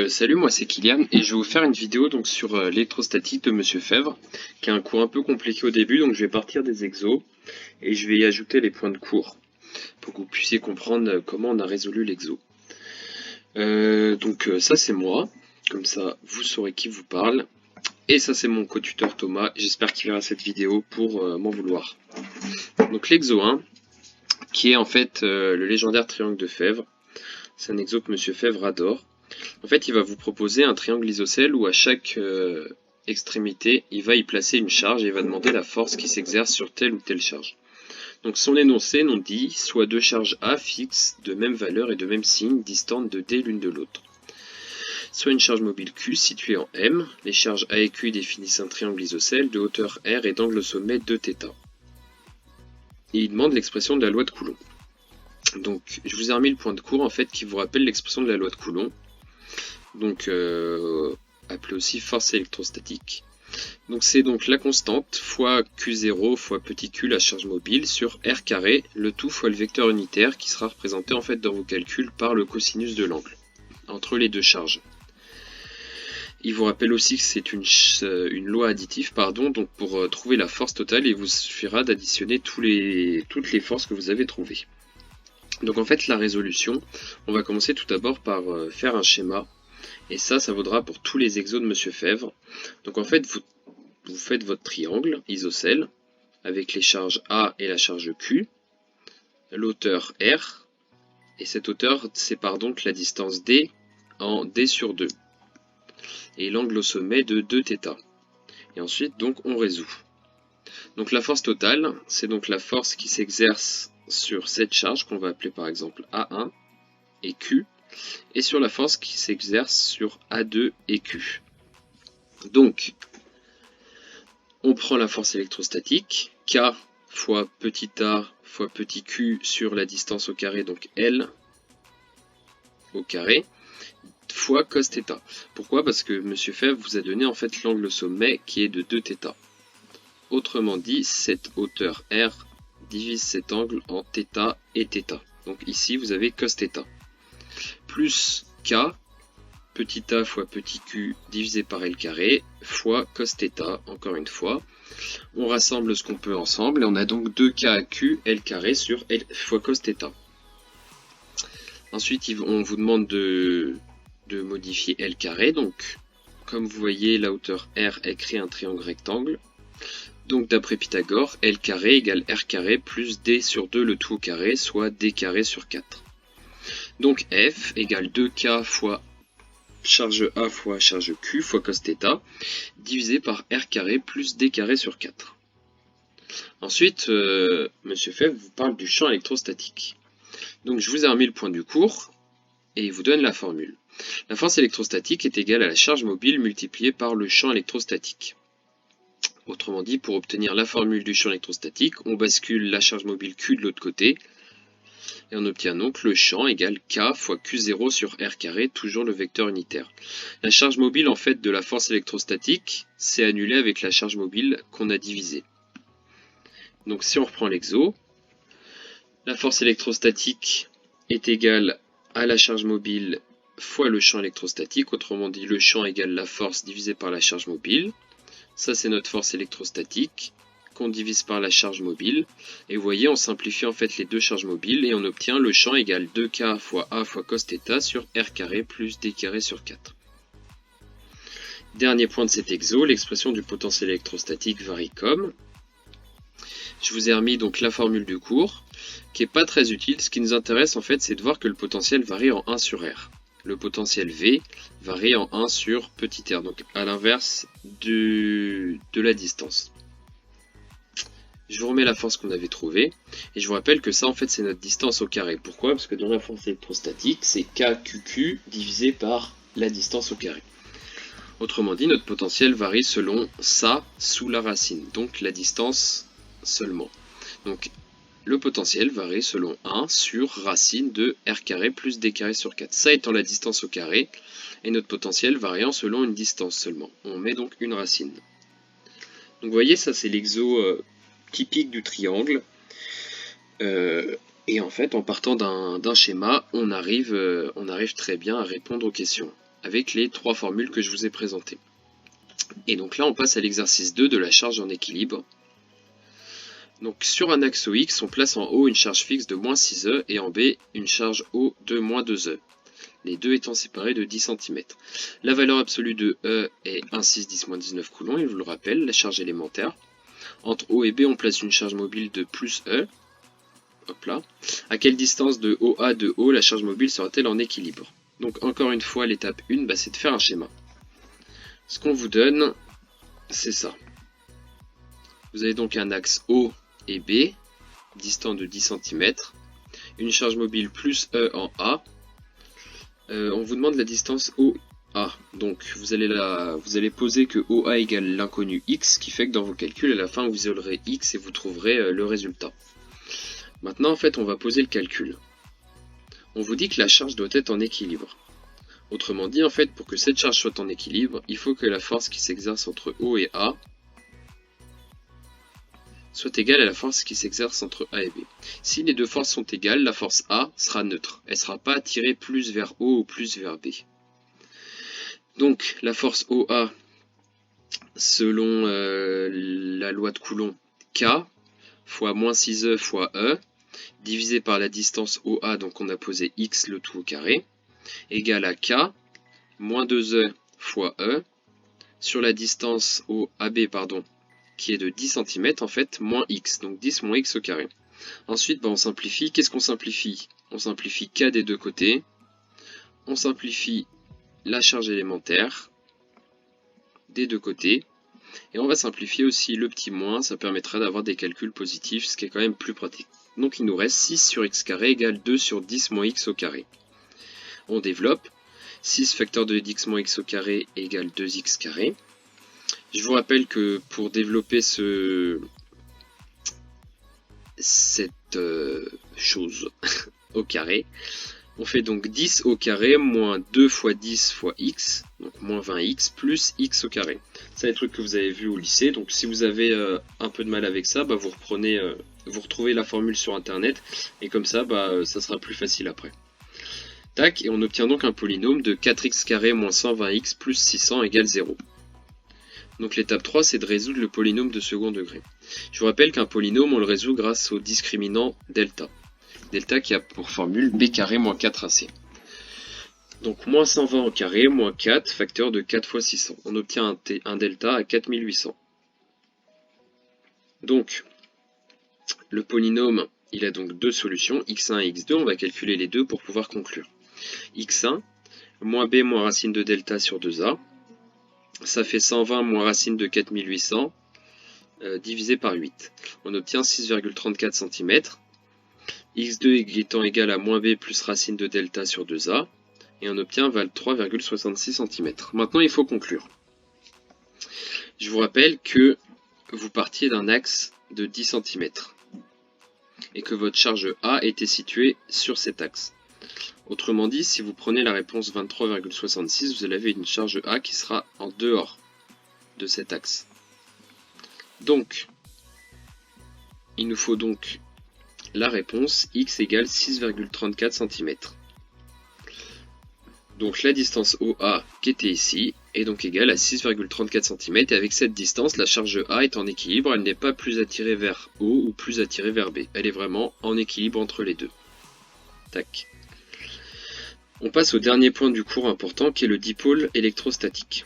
Salut, moi c'est Kylian et je vais vous faire une vidéo sur l'électrostatique de Monsieur Fèvre, qui a un cours un peu compliqué au début, donc je vais partir des exos et je vais y ajouter les points de cours pour que vous puissiez comprendre comment on a résolu l'exo. Ça c'est moi, comme ça vous saurez qui vous parle, et ça c'est mon co-tuteur Thomas, j'espère qu'il verra cette vidéo pour m'en vouloir. Donc l'exo 1, qui est en fait le légendaire triangle de Fèvre, c'est un exo que Monsieur Fèvre adore. En fait, il va vous proposer un triangle isocèle où à chaque extrémité, il va y placer une charge et il va demander la force qui s'exerce sur telle ou telle charge. Donc son énoncé nous dit soit deux charges A fixes de même valeur et de même signe, distantes de D l'une de l'autre. Soit une charge mobile Q située en M, les charges A et Q définissent un triangle isocèle de hauteur R et d'angle au sommet 2θ. Et il demande l'expression de la loi de Coulomb. Donc je vous ai remis le point de cours en fait qui vous rappelle l'expression de la loi de Coulomb. Donc appelé aussi force électrostatique. Donc c'est donc la constante fois Q0 fois petit q la charge mobile sur R carré, le tout fois le vecteur unitaire qui sera représenté en fait dans vos calculs par le cosinus de l'angle entre les deux charges. Il vous rappelle aussi que c'est une loi additive, donc pour trouver la force totale, il vous suffira d'additionner toutes les forces que vous avez trouvées. Donc en fait la résolution, on va commencer tout d'abord par faire un schéma. Et ça vaudra pour tous les exos de Monsieur Fèvre. Donc en fait, vous faites votre triangle isocèle avec les charges A et la charge Q, l'hauteur R, et cette hauteur sépare donc la distance D en D sur 2, et l'angle au sommet de 2θ. Et ensuite, donc, on résout. Donc la force totale, c'est donc la force qui s'exerce sur cette charge qu'on va appeler par exemple A1 et Q, et sur la force qui s'exerce sur A2 et Q. Donc, on prend la force électrostatique, K fois petit a fois petit q sur la distance au carré, donc L au carré, fois cos θ. Pourquoi? Parce que Monsieur Fèvre vous a donné en fait l'angle au sommet qui est de 2θ. Autrement dit, cette hauteur R divise cet angle en θ et θ. Donc ici, vous avez cos θ. Plus K, petit a fois petit q divisé par L carré, fois cos θ, encore une fois. On rassemble ce qu'on peut ensemble, et on a donc 2kq L carré sur L fois cos θ. Ensuite, on vous demande de modifier L carré, donc comme vous voyez, la hauteur R elle crée un triangle rectangle. Donc d'après Pythagore, L carré égale R carré plus D sur 2 le tout au carré, soit D carré sur 4. Donc F égale 2K fois charge A fois charge Q fois cos θ divisé par R carré plus D carré sur 4. Ensuite, Monsieur Fèvre vous parle du champ électrostatique. Donc je vous ai remis le point du cours et il vous donne la formule. La force électrostatique est égale à la charge mobile multipliée par le champ électrostatique. Autrement dit, pour obtenir la formule du champ électrostatique, on bascule la charge mobile Q de l'autre côté, et on obtient donc le champ égale K fois Q0 sur R carré, toujours le vecteur unitaire. La charge mobile en fait de la force électrostatique, c'est annulé avec la charge mobile qu'on a divisée. Donc si on reprend l'exo, la force électrostatique est égale à la charge mobile fois le champ électrostatique, autrement dit le champ égale la force divisée par la charge mobile. Ça c'est notre force électrostatique qu'on divise par la charge mobile, et vous voyez on simplifie en fait les deux charges mobiles et on obtient le champ égale 2K fois A fois cos θ sur R carré plus D carré sur 4. Dernier point de cet exo, l'expression du potentiel électrostatique varie comme. Je vous ai remis donc la formule du cours, qui n'est pas très utile. Ce qui nous intéresse en fait c'est de voir que le potentiel varie en 1 sur R. Le potentiel V varie en 1 sur petit r, donc à l'inverse de la distance. Je vous remets la force qu'on avait trouvée, et je vous rappelle que ça en fait c'est notre distance au carré. Pourquoi? Parce que dans la force électrostatique, c'est KQQ divisé par la distance au carré. Autrement dit, notre potentiel varie selon ça sous la racine, donc la distance seulement. Donc le potentiel varie selon 1 sur racine de R carré plus D carré sur 4. Ça étant la distance au carré, et notre potentiel variant selon une distance seulement. On met donc une racine. Donc vous voyez, ça c'est l'exo typique du triangle. Et en fait, en partant d'un schéma, on arrive très bien à répondre aux questions. avec les trois formules que je vous ai présentées. Et donc là on passe à l'exercice 2 de la charge en équilibre. Donc sur un axe OX, on place en haut une charge fixe de moins 6 E et en B une charge O de moins 2 E. Les deux étant séparés de 10 cm. La valeur absolue de E est 1,610-19 coulombs, il vous le rappelle, la charge élémentaire. Entre O et B, on place une charge mobile de plus E. Hop là. À quelle distance de OA de O la charge mobile sera-t-elle en équilibre? Donc encore une fois, l'étape 1, c'est de faire un schéma. Ce qu'on vous donne, c'est ça. Vous avez donc un axe O et B, distant de 10 cm. Une charge mobile plus E en A. On vous demande la distance OA. Donc vous allez poser que OA égale l'inconnu X, qui fait que dans vos calculs, à la fin, vous isolerez X et vous trouverez le résultat. Maintenant, en fait, on va poser le calcul. On vous dit que la charge doit être en équilibre. Autrement dit, en fait, pour que cette charge soit en équilibre, il faut que la force qui s'exerce entre O et A soit égale à la force qui s'exerce entre A et B. Si les deux forces sont égales, la force A sera neutre. Elle ne sera pas attirée plus vers O ou plus vers B. Donc, la force OA, selon la loi de Coulomb, K fois moins 6E fois E, divisé par la distance OA, donc on a posé X le tout au carré, égale à K, moins 2E fois E, sur la distance AB, qui est de 10 cm, en fait, moins X, donc 10 moins X au carré. Ensuite, on simplifie. Qu'est-ce qu'on simplifie? On simplifie K des deux côtés, on simplifie la charge élémentaire des deux côtés, et on va simplifier aussi le petit moins, ça permettra d'avoir des calculs positifs, ce qui est quand même plus pratique. Donc il nous reste 6 sur x carré égale 2 sur 10 moins x au carré. On développe. 6 facteur de x moins x au carré égale 2x carré. Je vous rappelle que pour développer cette chose au carré, on fait donc 10 au carré moins 2 fois 10 fois x, donc moins 20x, plus x au carré. C'est les trucs que vous avez vus au lycée, donc si vous avez un peu de mal avec ça, vous retrouvez la formule sur internet, et comme ça, ça sera plus facile après. Tac, et on obtient donc un polynôme de 4x carré moins 120x plus 600 égale 0. Donc l'étape 3, c'est de résoudre le polynôme de second degré. Je vous rappelle qu'un polynôme, on le résout grâce au discriminant delta. Delta qui a pour formule b carré moins 4ac. Donc moins 120 au carré moins 4, facteur de 4 fois 600. On obtient un delta à 4800. Donc, le polynôme, il a donc deux solutions, x1 et x2. On va calculer les deux pour pouvoir conclure. x1, moins b moins racine de delta sur 2a. Ça fait 120 moins racine de 4800 divisé par 8. On obtient 6,34 cm. x2 étant égal à moins b plus racine de delta sur 2a. Et on obtient 23,66 cm. Maintenant, il faut conclure. Je vous rappelle que vous partiez d'un axe de 10 cm. Et que votre charge A était située sur cet axe. Autrement dit, si vous prenez la réponse 23,66, vous avez une charge A qui sera en dehors de cet axe. Donc, il nous faut donc la réponse x égale 6,34 cm. Donc la distance OA qui était ici est donc égale à 6,34 cm. Et avec cette distance, la charge A est en équilibre. Elle n'est pas plus attirée vers O ou plus attirée vers B. Elle est vraiment en équilibre entre les deux. Tac. On passe au dernier point du cours important qui est le dipôle électrostatique.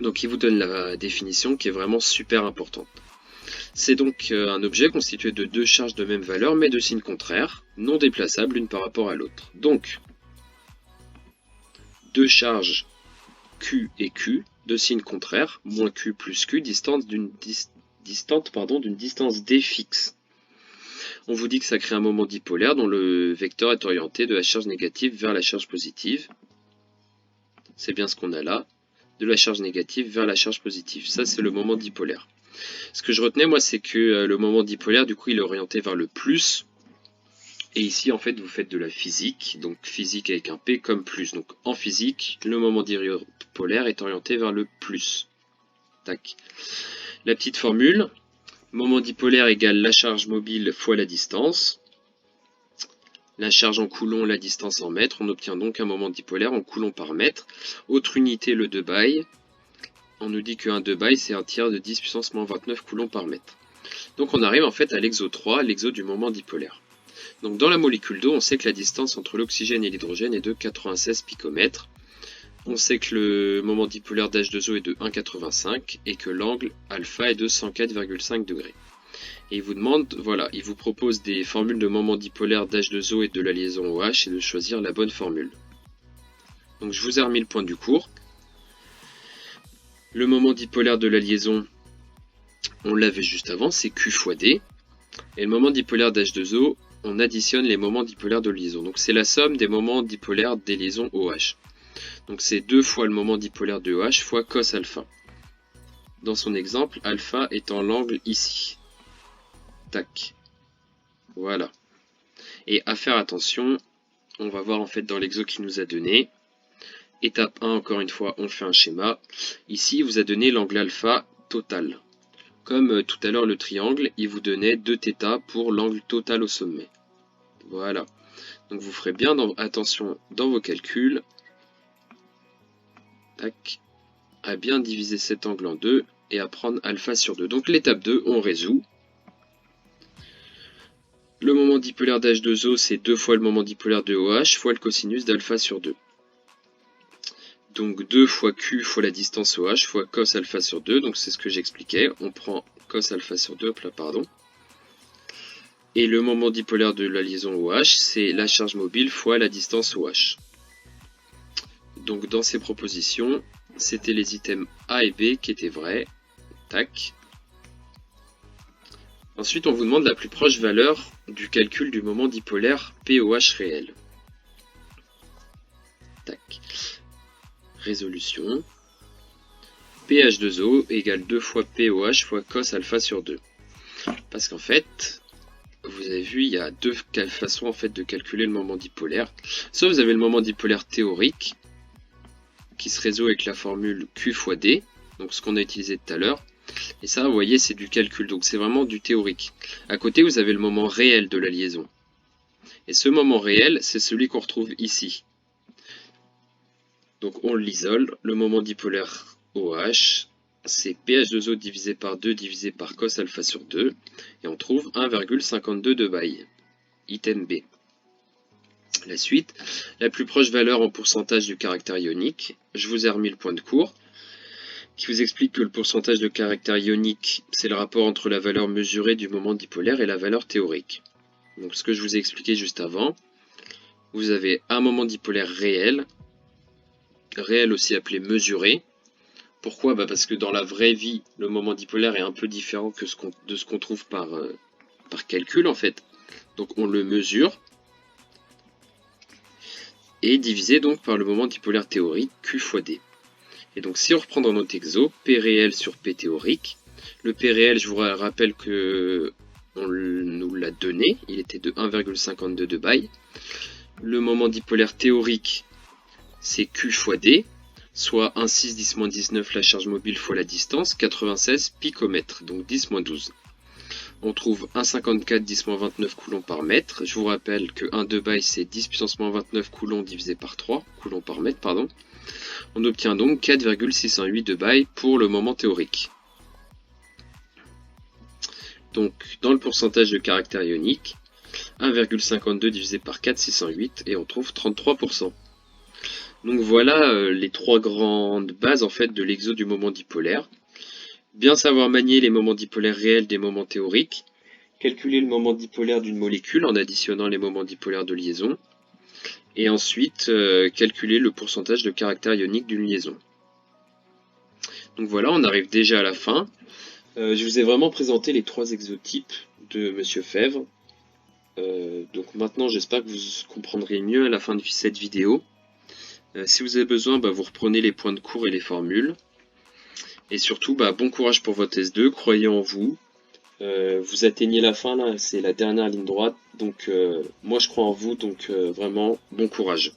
Donc il vous donne la définition qui est vraiment super importante. C'est donc un objet constitué de deux charges de même valeur mais de signes contraires, non déplaçables l'une par rapport à l'autre. Donc, deux charges Q et Q, de signes contraires, moins Q plus Q, distantes d'une distance D fixe. On vous dit que ça crée un moment dipolaire dont le vecteur est orienté de la charge négative vers la charge positive. C'est bien ce qu'on a là. De la charge négative vers la charge positive. Ça, c'est le moment dipolaire. Ce que je retenais, moi, c'est que le moment dipolaire, du coup, il est orienté vers le plus. Et ici, en fait, vous faites de la physique. Donc, physique avec un P comme plus. Donc, en physique, le moment dipolaire est orienté vers le plus. Tac. La petite formule. Moment dipolaire égale la charge mobile fois la distance. la charge en coulomb, la distance en mètres. On obtient donc un moment dipolaire en coulomb par mètre. Autre unité, le 2 Bay. On nous dit qu'un 2 Bay, c'est un tiers de 10 puissance moins 29 coulombs par mètre. Donc on arrive en fait à l'exo 3, l'exo du moment dipolaire. Donc dans la molécule d'eau, on sait que la distance entre l'oxygène et l'hydrogène est de 96 picomètres. On sait que le moment dipolaire d'H2O est de 1,85 et que l'angle alpha est de 104,5 degrés. Et il vous demande, voilà, il vous propose des formules de moment dipolaire d'H2O et de la liaison OH et de choisir la bonne formule. Donc je vous ai remis le point du cours. Le moment dipolaire de la liaison, on l'avait juste avant, c'est Q fois D. Et le moment dipolaire d'H2O, on additionne les moments dipolaires de liaison. Donc c'est la somme des moments dipolaires des liaisons OH. Donc c'est 2 fois le moment dipolaire de OH fois cos alpha. Dans son exemple, alpha étant l'angle ici. Tac. Voilà. Et à faire attention, on va voir en fait dans l'exo qu'il nous a donné. Étape 1, encore une fois, on fait un schéma. Ici, il vous a donné l'angle alpha total. Comme tout à l'heure le triangle, il vous donnait 2θ pour l'angle total au sommet. Voilà. Donc vous ferez bien attention dans vos calculs. Tac. À bien diviser cet angle en deux et à prendre alpha sur 2. Donc l'étape 2, on résout. Le moment dipolaire d'H2O, c'est 2 fois le moment dipolaire de OH fois le cosinus d'alpha sur 2. Donc 2 fois Q fois la distance OH fois cos alpha sur 2. Donc c'est ce que j'expliquais. On prend cos alpha sur 2, hop là, pardon. Et le moment dipolaire de la liaison OH, c'est la charge mobile fois la distance OH. Donc dans ces propositions, c'était les items A et B qui étaient vrais. Tac. Ensuite, on vous demande la plus proche valeur du calcul du moment dipolaire POH réel. Tac. Résolution. PH2O égale 2 fois POH fois cos alpha sur 2. Parce qu'en fait, vous avez vu, il y a deux façons en fait de calculer le moment dipolaire. Soit vous avez le moment dipolaire théorique, qui se résout avec la formule Q fois D, donc ce qu'on a utilisé tout à l'heure. Et ça, vous voyez, c'est du calcul, donc c'est vraiment du théorique. À côté, vous avez le moment réel de la liaison. Et ce moment réel, c'est celui qu'on retrouve ici. Donc on l'isole, le moment dipolaire OH, c'est PH2O divisé par 2 divisé par cos alpha sur 2, et on trouve 1,52 de Bay. Item B. La suite, la plus proche valeur en pourcentage du caractère ionique, je vous ai remis le point de cours, qui vous explique que le pourcentage de caractère ionique, c'est le rapport entre la valeur mesurée du moment dipolaire et la valeur théorique. Donc ce que je vous ai expliqué juste avant, vous avez un moment dipolaire réel aussi appelé mesuré. Pourquoi? Parce que dans la vraie vie, le moment dipolaire est un peu différent que de ce qu'on trouve par calcul en fait. Donc on le mesure, et divisé donc par le moment dipolaire théorique, Q fois D. Et donc si on reprend dans notre exo, P réel sur P théorique, le P réel, je vous rappelle que on nous l'a donné, il était de 1,52 de Bay. Le moment dipolaire théorique, c'est Q fois D, soit 1,6 10-19 la charge mobile fois la distance, 96 picomètres, donc 10-12. On trouve 1,54 10-29 coulombs par mètre. Je vous rappelle que 1 2 Bay, c'est 10 puissance moins 29 coulombs divisé par 3, coulombs par mètre, pardon. On obtient donc 4,608 de Bay pour le moment théorique. Donc, dans le pourcentage de caractère ionique, 1,52 divisé par 4,608 et on trouve 33%. Donc voilà les trois grandes bases en fait de l'exo du moment dipolaire. Bien savoir manier les moments dipolaires réels des moments théoriques, calculer le moment dipolaire d'une molécule en additionnant les moments dipolaires de liaison, et ensuite calculer le pourcentage de caractère ionique d'une liaison. Donc voilà, on arrive déjà à la fin. Je vous ai vraiment présenté les trois exotypes de Monsieur Fèvre. Donc maintenant, j'espère que vous comprendrez mieux à la fin de cette vidéo. Si vous avez besoin, vous reprenez les points de cours et les formules. Et surtout, bon courage pour votre S2, croyez en vous. Vous atteignez la fin, là, c'est la dernière ligne droite. Donc moi je crois en vous, donc vraiment bon courage.